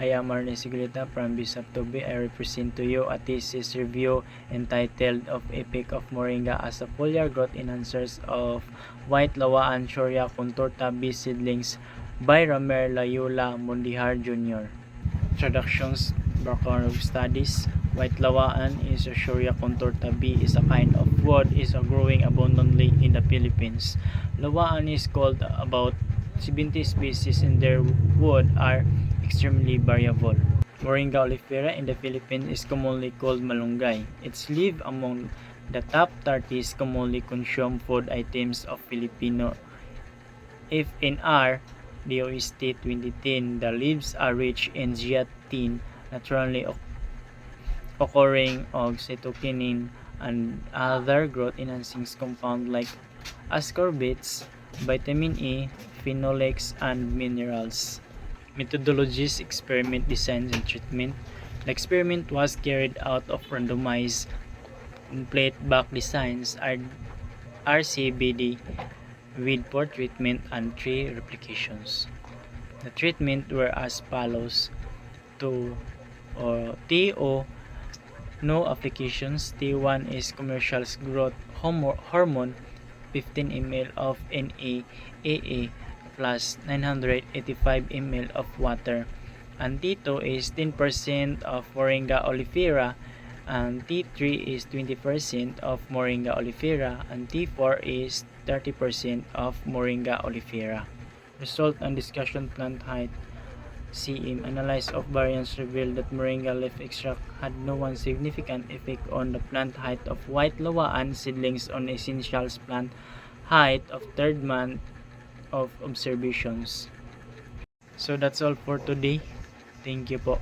I am Arne Siglita from Bisap Tobi. I represent to you a thesis review entitled of Epic of Moringa as a foliar growth enhancers of White Lawaan Shoria contorta B seedlings by Romer Layula Mundihar Jr. Introductions, background of studies. White lawaan is a Shoria contorta B is a kind of wood is growing abundantly in the Philippines. Lawaan is called about 70 species in their wood are extremely variable. Moringa oleifera in the Philippines is commonly called malunggay. Its leaf among the top 30 commonly consumed food items of Filipino. If in R. DOST 2010, the leaves are rich in zeaxanthin, naturally occurring of cytokinin and other growth enhancing compounds like ascorbates, vitamin E, phenolics, and minerals. Methodologies, experiment designs, and treatment. The experiment was carried out of randomized plate back designs RCBD with 4 treatment and 3 replications. The treatment were as follows: TO no applications. T1 is commercial growth hormone 15 ml of NAAA plus 985 ml of water, and T2 is 10% of Moringa oleifera, and T3 is 20% of Moringa oleifera, and T4 is 30% of Moringa oleifera. Result and discussion: plant height. CM analysis of variance revealed that Moringa leaf extract had no one significant effect on the plant height of White Lawaan seedlings on essentials plant height of third month of observations. So that's all for today. Thank you po.